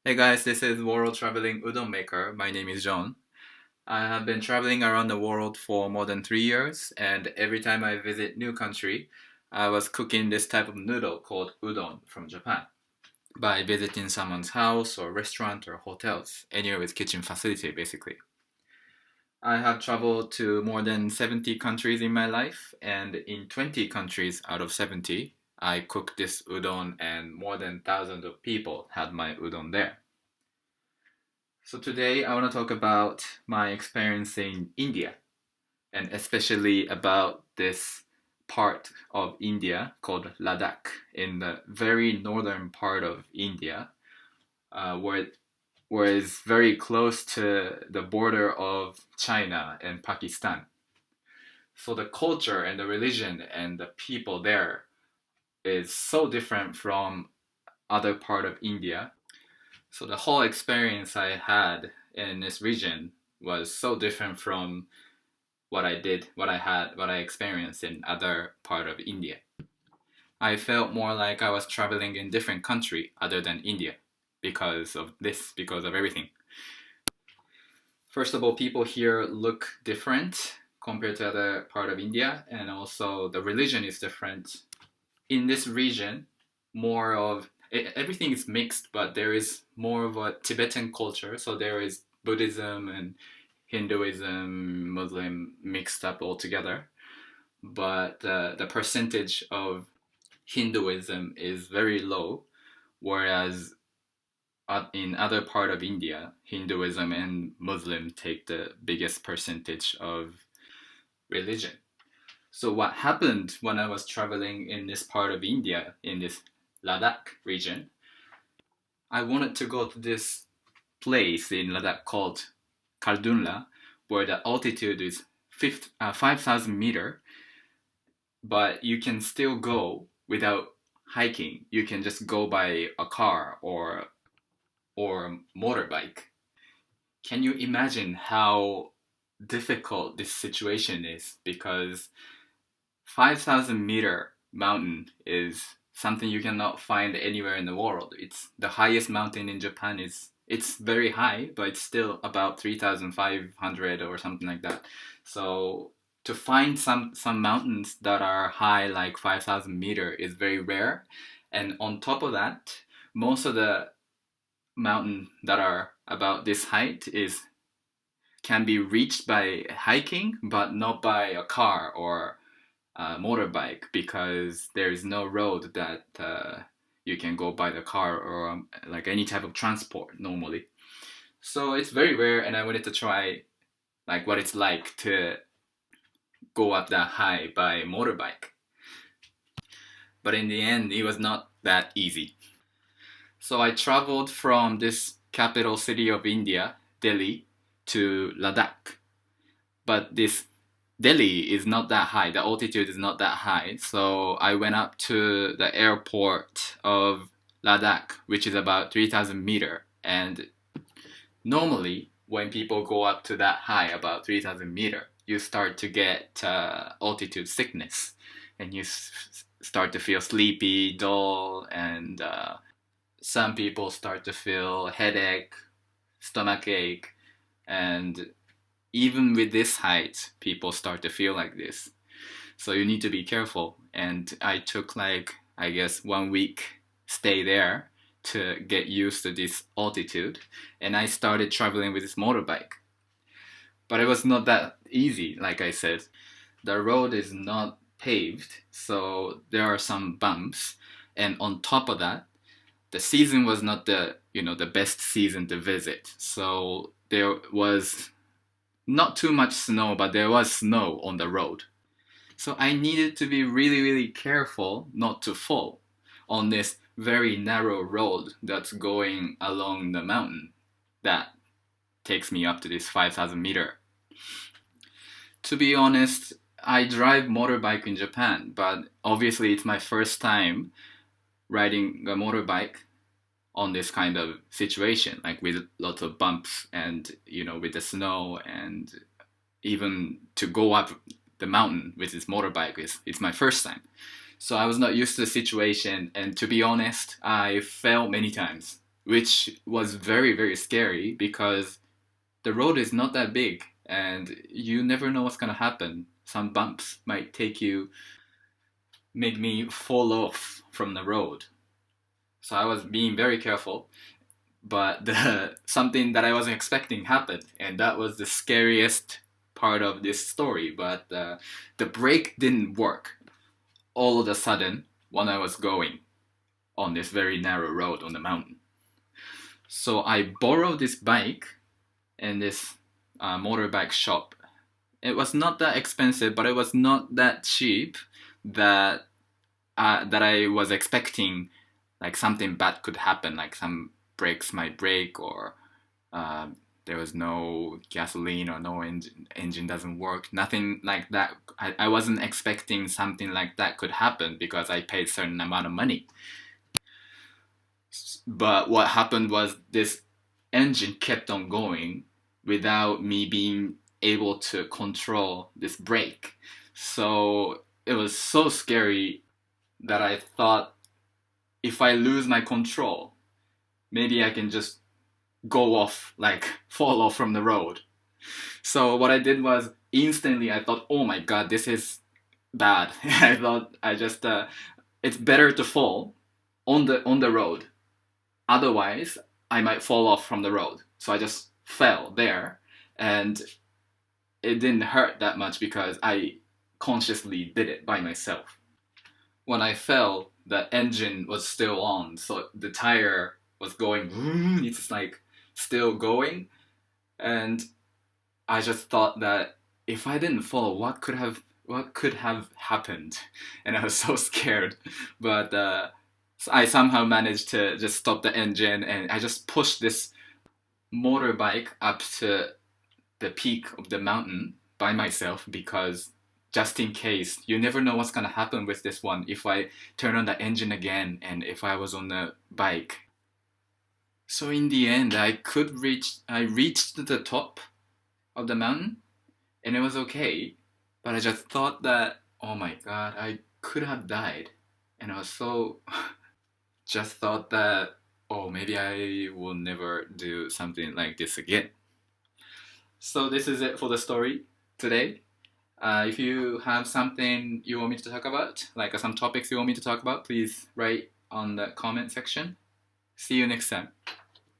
Hey guys, this is World Traveling Udon Maker. My name is John. I have been traveling around the world for more than 3 years, and every time I visit new country, I was cooking this type of noodle called udon from Japan by visiting someone's house or restaurant or hotels, anywhere with kitchen facility basically. I have traveled to more than 70 countries in my life, and in 20 countries out of 70, I cooked this udon and more than thousands of people had my udon there. So today I want to talk about my experience in India and especially about this part of India called Ladakh in the very northern part of India, where it's very close to the border of China and Pakistan. So the culture and the religion and the people there is so different from other part of India. So the whole experience I had in this region was so different from what I experienced in other part of India. I felt more like I was traveling in different country other than India because of everything. First of all, people here look different compared to other part of India, and also the religion is different. In this region, more of everything is mixed, but there is more of a Tibetan culture. So there is Buddhism and Hinduism, Muslim mixed up all together. But the percentage of Hinduism is very low, whereas in other part of India, Hinduism and Muslim take the biggest percentage of religion. So what happened when I was traveling in this part of India, in this Ladakh region, I wanted to go to this place in Ladakh called Kardunla, where the altitude is 5,000 meter, but you can still go without hiking. You can just go by a car or motorbike. Can you imagine how difficult this situation is? Because 5,000-meter mountain is something you cannot find anywhere in the world. It's the highest mountain in Japan is it's very high, but it's still about 3,500 or something like that. So to find some mountains that are high like 5,000 meter is very rare. And on top of that, most of the mountain that are about this height is can be reached by hiking, but not by a car or motorbike because there is no road that you can go by the car or like any type of transport normally. So it's very rare, and I wanted to try like what it's like to go up that high by motorbike. But in the end, it was not that easy. So I traveled from this capital city of India, Delhi, to Ladakh. But this Delhi is not that high. The altitude is not that high. So I went up to the airport of Ladakh, which is about 3,000 meter. And normally, when people go up to that high, about 3,000 meter, you start to get altitude sickness, and you start to feel sleepy, dull, and some people start to feel headache, stomach ache, and even with this height, people start to feel like this. So you need to be careful. And I took like, I guess, 1 week stay there to get used to this altitude. And I started traveling with this motorbike. But it was not that easy, like I said. The road is not paved, so there are some bumps. And on top of that, the season was not the best season to visit. So there was not too much snow, but there was snow on the road. So I needed to be really, really careful not to fall on this very narrow road that's going along the mountain that takes me up to this 5,000 meter. To be honest, I drive motorbike in Japan, but obviously it's my first time riding a motorbike on this kind of situation, like with lots of bumps and with the snow, and even to go up the mountain with this motorbike it's my first time. So I was not used to the situation, and to be honest, I fell many times. which was very, very scary because the road is not that big and you never know what's gonna happen. Some bumps might make me fall off from the road. So I was being very careful, but something that I wasn't expecting happened, and that was the scariest part of this story. But the brake didn't work all of a sudden when I was going on this very narrow road on the mountain. So I borrowed this bike in this motorbike shop. It was not that expensive, but it was not that cheap that I was expecting like something bad could happen, like some brakes might break or there was no gasoline or no engine doesn't work. Nothing like that. I wasn't expecting something like that could happen because I paid certain amount of money. But what happened was this engine kept on going without me being able to control this brake. So it was so scary that I thought if I lose my control, maybe I can just go off, like fall off from the road. So what I did was instantly I thought, oh my god, this is bad. I thought it's better to fall on the road. Otherwise, I might fall off from the road. So I just fell there, and it didn't hurt that much because I consciously did it by myself. When I fell, the engine was still on, so the tire was going, it's like still going, and I just thought that if I didn't fall, what could have happened? And I was so scared, but I somehow managed to just stop the engine, and I just pushed this motorbike up to the peak of the mountain by myself because just in case, you never know what's gonna happen with this one if I turn on the engine again and if I was on the bike. So in the end, I reached the top of the mountain and it was okay, but I just thought that, oh my god, I could have died. And I was so, just thought that, oh, maybe I will never do something like this again. So this is it for the story today. If you have something you want me to talk about, like some topics you want me to talk about, please write on the comment section. See you next time.